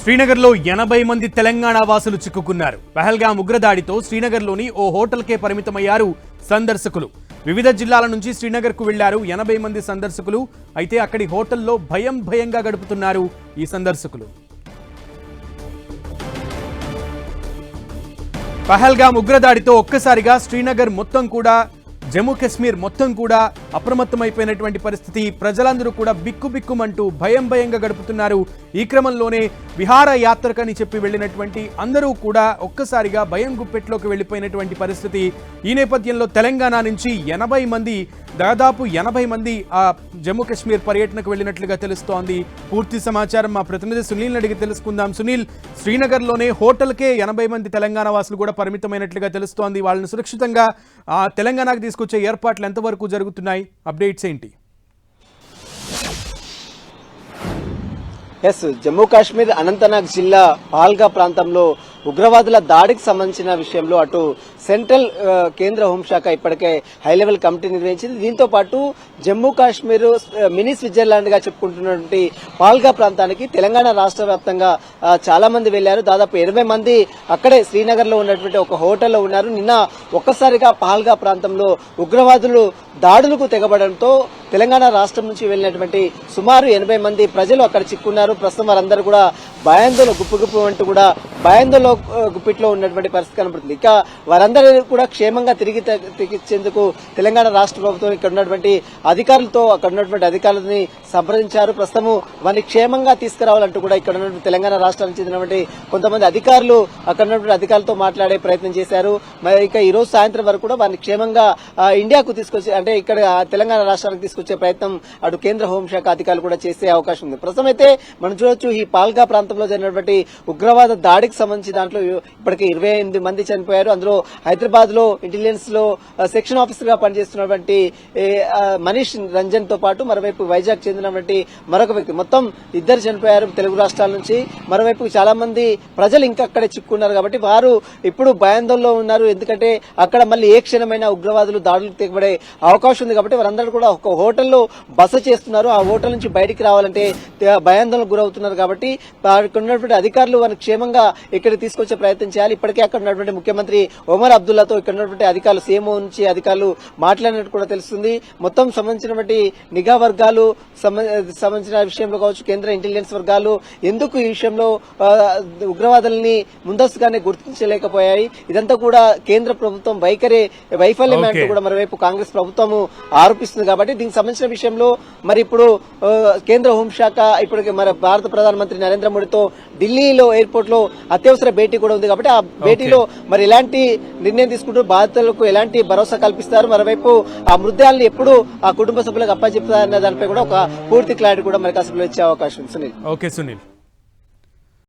శ్రీనగర్లో 80 మంది తెలంగాణ వాసులు చిక్కుకున్నారు. పహల్గామ్ ఉగ్రదాడితో శ్రీనగర్లోని ఓ హోటల్కే పరిమితమయ్యారు సందర్శకులు. వివిధ జిల్లాల నుంచి శ్రీనగర్కు వెళ్లారు 80 మంది సందర్శకులు. అయితే అక్కడి హోటల్లో భయంగా గడుపుతున్నారు ఈ సందర్శకులు. పహల్గామ్ ఉగ్రదాడితో ఒక్కసారిగా శ్రీనగర్ మొత్తం కూడా, జమ్మూ కాశ్మీర్ మొత్తం కూడా అప్రమత్తమైపోయినటువంటి పరిస్థితి. ప్రజలందరూ కూడా బిక్కుబిక్కుమంటూ భయంగా గడుపుతున్నారు. ఈ క్రమంలోనే విహార యాత్రకని చెప్పి వెళ్ళినటువంటి అందరూ కూడా ఒక్కసారిగా భయం గుప్పెట్లోకి వెళ్ళిపోయినటువంటి పరిస్థితి. ఈ నేపథ్యంలో తెలంగాణ నుంచి దాదాపు 80 మంది ఆ జమ్మూ కాశ్మీర్ పర్యటనకు వెళ్ళినట్లుగా తెలుస్తోంది. పూర్తి సమాచారం మా ప్రతినిధి సునీల్ అడిగి తెలుసుకుందాం. సునీల్, శ్రీనగర్లోనే హోటల్కే 80 మంది తెలంగాణ వాసులు కూడా పరిమితమైనట్లుగా తెలుస్తోంది. వాళ్ళని సురక్షితంగా తెలంగాణకు తీసుకొచ్చే ఏర్పాట్లు ఎంతవరకు జరుగుతున్నాయి? అప్డేట్స్ ఏంటి? జమ్మూ కాశ్మీర్ అనంతనాగ్ జిల్లా పాల్గా ప్రాంతంలో ఉగ్రవాదుల దాడికి సంబంధించిన విషయంలో అటు సెంట్రల్ కేంద్ర హోంశాఖ ఇప్పటికే హై లెవెల్ కమిటీ నిర్వహించింది. దీంతో పాటు జమ్మూ కాశ్మీర్ మినీ స్విట్జర్లాండ్ గా చెప్పుకుంటున్నటువంటి పాల్గా ప్రాంతానికి తెలంగాణ రాష్ట్ర వ్యాప్తంగా చాలా మంది వెళ్లారు. దాదాపు 80 మంది అక్కడే శ్రీనగర్ లో ఉన్నటువంటి ఒక హోటల్లో ఉన్నారు. నిన్న ఒక్కసారిగా పాల్గా ప్రాంతంలో ఉగ్రవాదులు దాడులకు తెగబడంతో తెలంగాణ రాష్ట్రం నుంచి వెళ్లినటువంటి సుమారు 80 మంది ప్రజలు అక్కడ చిక్కున్నారు. ప్రస్తుతం వారందరూ కూడా భయాందోళన గుప్పు అంటూ కూడా భయాందోళన గుప్పిట్లో ఉన్నటువంటి పరిస్థితి కనబడుతుంది. ఇక వారందరూ కూడా క్షేమంగా తిరిగిచ్చేందుకు తెలంగాణ రాష్ట్ర ప్రభుత్వం ఇక్కడ ఉన్నటువంటి అధికారులతో అక్కడ ఉన్నటువంటి అధికారులని సంప్రదించారు. ప్రస్తుతం వారిని క్షేమంగా తీసుకురావాలంటూ కూడా ఇక్కడ ఉన్నటువంటి తెలంగాణ రాష్ట్రానికి చెందినటువంటి కొంతమంది అధికారులు అక్కడ ఉన్నటువంటి అధికారులతో మాట్లాడే ప్రయత్నం చేశారు. మరి ఇక ఈ రోజు సాయంత్రం వరకు కూడా వారిని క్షేమంగా ఇండియాకు తీసుకొచ్చి, అంటే ఇక్కడ తెలంగాణ రాష్ట్రానికి తీసుకొచ్చే ప్రయత్నం అటు కేంద్ర హోంశాఖ అధికారులు కూడా చేసే అవకాశం ఉంది. ప్రస్తుతం అయితే మనం చూడొచ్చు, ఈ పాల్గా ప్రాంతంలో జరిగినటువంటి ఉగ్రవాద దాడికి సంబంధించి దాంట్లో ఇప్పటికే 28 మంది చనిపోయారు. అందులో హైదరాబాద్ లో ఇంటెలిజెన్స్ లో సెక్షన్ ఆఫీసర్ గా పనిచేస్తున్నటువంటి మనీష్ రంజన్ తో పాటు మరోవైపు వైజాగ్ చెందినటువంటి మరొక వ్యక్తి, మొత్తం 2 చనిపోయారు తెలుగు రాష్ట్రాల నుంచి. మరోవైపు చాలా మంది ప్రజలు ఇంకా అక్కడే చిక్కున్నారు కాబట్టి వారు ఇప్పుడు భయాందోళనలో ఉన్నారు. ఎందుకంటే అక్కడ మళ్ళీ ఏ క్షణమైన ఉగ్రవాదులు దాడులకు తెగబడే అవకాశం ఉంది కాబట్టి వారందరూ కూడా ఒక హోటల్లో బస చేస్తున్నారు. ఆ హోటల్ నుంచి బయటికి రావాలంటే భయాందోళనకు గురవుతున్నారు కాబట్టి అక్కడ ఉన్నటువంటి అధికారులు వారిని క్షేమంగా ఇక్కడ తీసుకొచ్చే ప్రయత్నం చేయాలి. ఇప్పటికే అక్కడ ఉన్నటువంటి ముఖ్యమంత్రి ఒమర్ అబ్దుల్లాతో ఇక్కడ ఉన్నటువంటి అధికారులు, సీఎంఓ నుంచి అధికారులు మాట్లాడినట్టు కూడా తెలుస్తుంది. మొత్తం సంబంధించినటువంటి నిఘా వర్గాలు సంబంధించిన విషయంలో కావచ్చు, కేంద్ర ఇంటెలిజెన్స్ వర్గాలు ఎందుకు ఈ విషయంలో ఉగ్రవాదుల్ని ముందస్తుగానే గుర్తించలేకపోయాయి, ఇదంతా కూడా కేంద్ర ప్రభుత్వం వైఫల్యం అంటూ కూడా మరోవైపు కాంగ్రెస్ ప్రభుత్వం ఆరోపిస్తుంది. కాబట్టి దీనికి సంబంధించిన విషయంలో మరి ఇప్పుడు కేంద్ర హోంశాఖ ఇప్పటికే మరి భారత ప్రధానమంత్రి నరేంద్ర మోడీతో ఢిల్లీలో ఎయిర్పోర్ట్ లో అత్యవసర భేటీ కూడా ఉంది. కాబట్టి ఆ భేటీలో మరి ఎలాంటి నిర్ణయం తీసుకుంటూ బాధితులకు ఎలాంటి భరోసా కల్పిస్తారు, మరోవైపు ఆ మృతదేహాలను ఎప్పుడు ఆ కుటుంబ సభ్యులకు అప్పచెప్తారన్న దానిపై కూడా ఒక పూర్తి క్లారిటీ కూడా మరి కాసేపులో ఇచ్చే అవకాశం ఉంది. ఓకే సునీల్.